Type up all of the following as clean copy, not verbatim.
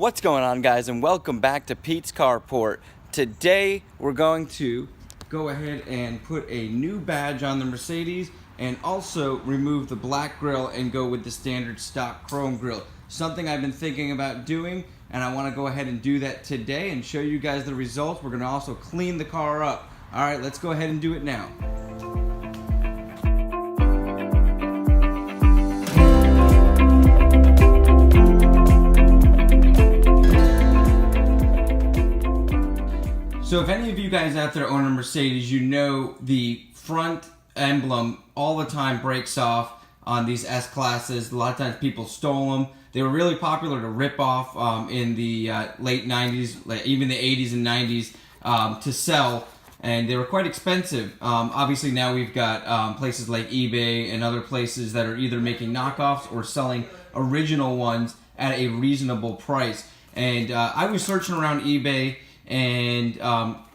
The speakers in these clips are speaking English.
What's going on, guys, and welcome back to Pete's Carport. Today we're going to go ahead and put a new badge on the Mercedes and also remove the black grille and go with the standard stock chrome grille. Something I've been thinking about doing, and I want to go ahead and do that today and show you guys the results. We're going to also clean the car up. Alright, let's go ahead and do it now. So if any of you guys out there own a Mercedes, you know the front emblem all the time breaks off on these S-classes. A lot of times people stole them. They were really popular to rip off in the late 90s, like even the 80s and 90s to sell, and they were quite expensive. Obviously now we've got places like eBay and other places that are either making knockoffs or selling original ones at a reasonable price. And I was searching around eBay, and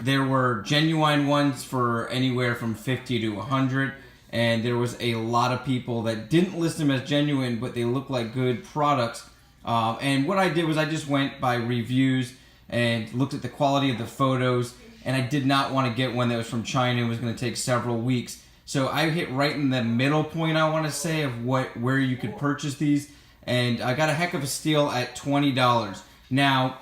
there were genuine ones for anywhere from 50 to 100, and there was a lot of people that didn't list them as genuine, but they look like good products. And what I did was I just went by reviews and looked at the quality of the photos, and I did not want to get one that was from China and was going to take several weeks. So I hit right in the middle point, I want to say, of where you could purchase these, and I got a heck of a steal at $20. Now,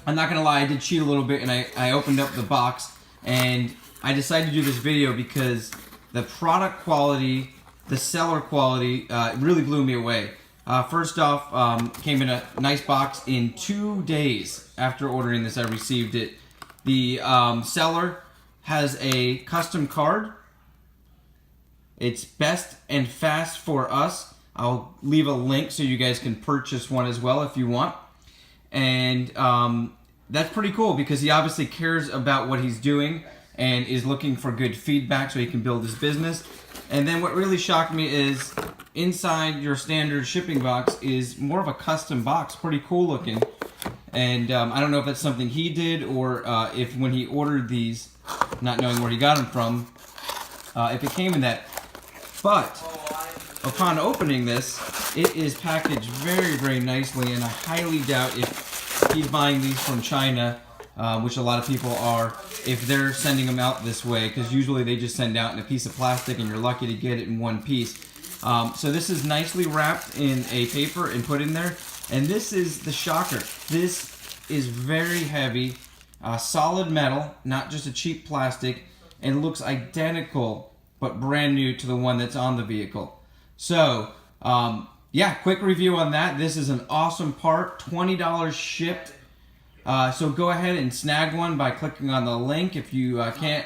I'm not gonna lie, I did cheat a little bit, and I opened up the box, and I decided to do this video because the product quality, the seller quality, really blew me away. First off, came in a nice box. In 2 days after ordering this, I received it. The seller has a custom card. It's best and fast for us. I'll leave a link so you guys can purchase one as well if you want. And that's pretty cool because he obviously cares about what he's doing and is looking for good feedback so he can build his business. And then what really shocked me is inside your standard shipping box is more of a custom box, pretty cool looking. And I don't know if that's something he did or if when he ordered these, not knowing where he got them from, if it came in that. But upon opening this, it is packaged very, very nicely, and I highly doubt if he's buying these from China, which a lot of people are, if they're sending them out this way, because usually they just send out in a piece of plastic and you're lucky to get it in one piece. So this is nicely wrapped in a paper and put in there, and this is the shocker. This is very heavy, solid metal, not just a cheap plastic, and looks identical but brand new to the one that's on the vehicle. So, yeah, quick review on that. This is an awesome part, $20 shipped. So go ahead and snag one by clicking on the link. If you can't,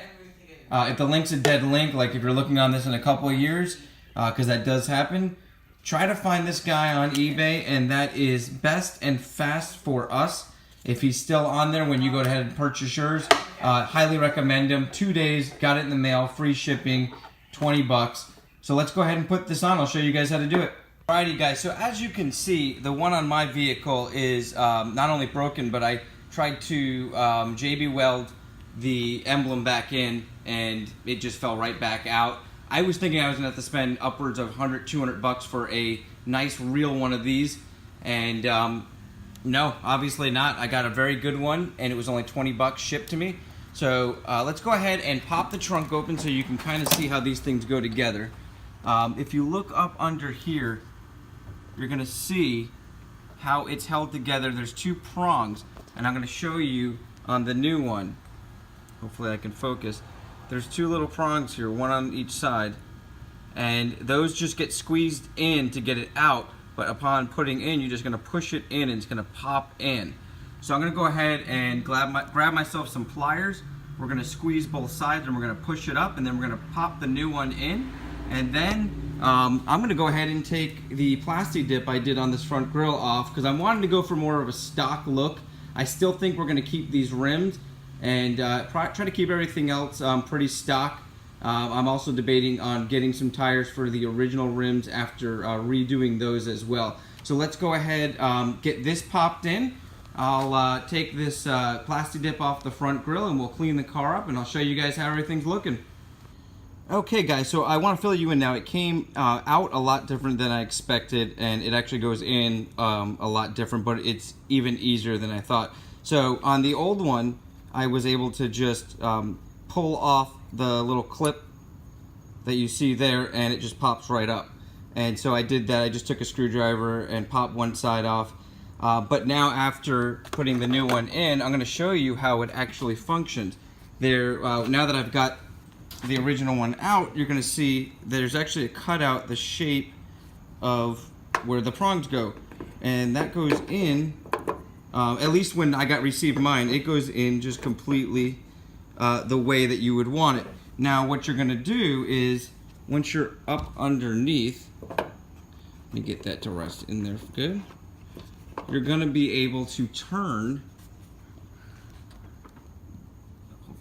if the link's a dead link, like if you're looking on this in a couple of years, because that does happen, try to find this guy on eBay, and that is best and fast for us. If he's still on there when you go ahead and purchase yours, highly recommend him. 2 days, got it in the mail, free shipping, 20 bucks. So let's go ahead and put this on. I'll show you guys how to do it. Alrighty guys, so as you can see, the one on my vehicle is not only broken, but I tried to JB weld the emblem back in, and it just fell right back out. I was thinking I was gonna have to spend upwards of 100, 200 bucks for a nice real one of these, and no, obviously not. I got a very good one, and it was only 20 bucks shipped to me. So let's go ahead and pop the trunk open so you can kind of see how these things go together. If you look up under here, you're going to see how it's held together. There's two prongs, and I'm going to show you on the new one. Hopefully I can focus. There's two little prongs here, one on each side, and those just get squeezed in to get it out, but upon putting in, you're just going to push it in and it's going to pop in. So I'm going to go ahead and grab myself some pliers. We're going to squeeze both sides and we're going to push it up, and then we're going to pop the new one in. And then I'm going to go ahead and take the plastic dip I did on this front grille off because I wanted to go for more of a stock look. I still think we're going to keep these rims and try to keep everything else pretty stock. I'm also debating on getting some tires for the original rims after redoing those as well. So let's go ahead get this popped in. I'll take this plastic dip off the front grille and we'll clean the car up, and I'll show you guys how everything's looking. Okay guys, so I want to fill you in now. It came out a lot different than I expected, and it actually goes in a lot different, but it's even easier than I thought. So on the old one, I was able to just pull off the little clip that you see there, and it just pops right up. And so I did that. I just took a screwdriver and popped one side off. But now after putting the new one in, I'm going to show you how it actually functions. Now that I've got the original one out, you're going to see there's actually a cutout the shape of where the prongs go, and that goes in, at least when I received mine, it goes in just completely the way that you would want it. Now what you're going to do is, once you're up underneath, let me get that to rest in there good, you're going to be able to turn.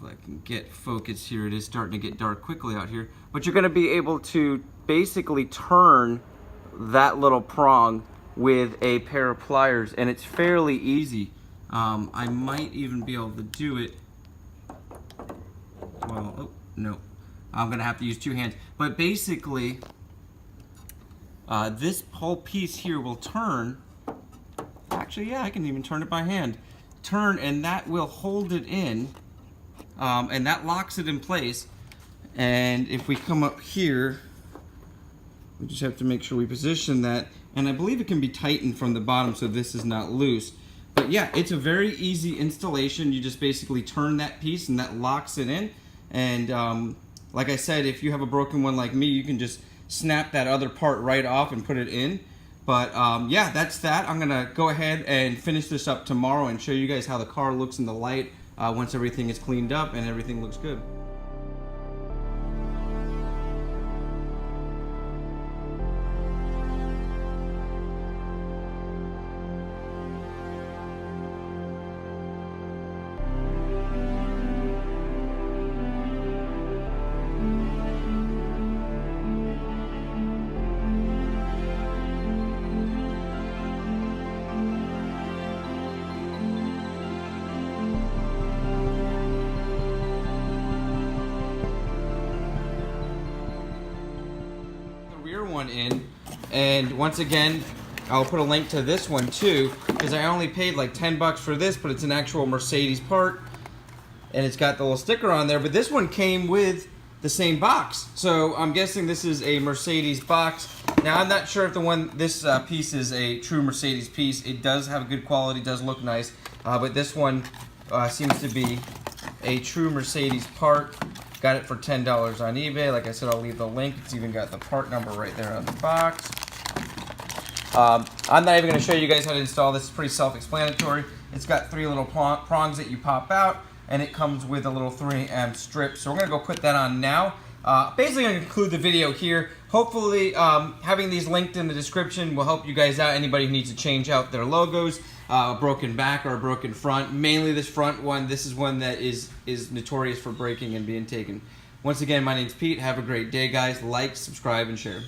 I can get focus here. It is starting to get dark quickly out here. But you're going to be able to basically turn that little prong with a pair of pliers, and it's fairly easy. I might even be able to do it. Well, oh, no. I'm going to have to use two hands. But basically, this whole piece here will turn. Actually, yeah, I can even turn it by hand. Turn, and that will hold it in. And that locks it in place. And if we come up here, we just have to make sure we position that. And I believe it can be tightened from the bottom so this is not loose. But yeah, it's a very easy installation. You just basically turn that piece and that locks it in. And like I said, if you have a broken one like me, you can just snap that other part right off and put it in. But yeah, that's that. I'm gonna go ahead and finish this up tomorrow and show you guys how the car looks in the light once everything is cleaned up and everything looks good. One in, and once again I'll put a link to this one too, because I only paid like 10 bucks for this, but it's an actual Mercedes part and it's got the little sticker on there. But this one came with the same box, so I'm guessing this is a Mercedes box. Now I'm not sure if this piece is a true Mercedes piece. It does have a good quality, does look nice, but this one seems to be a true Mercedes part. Got it for $10 on eBay. Like I said, I'll leave the link. It's even got the part number right there on the box. I'm not even going to show you guys how to install this. It's pretty self-explanatory. It's got 3 little prongs that you pop out, and it comes with a little 3M strip. So we're going to go put that on now. Basically, I'm going to conclude the video here. Hopefully, having these linked in the description will help you guys out. Anybody who needs to change out their logos, a broken back or a broken front. Mainly this front one. This is one that is notorious for breaking and being taken. Once again, my name's Pete. Have a great day, guys. Like, subscribe, and share.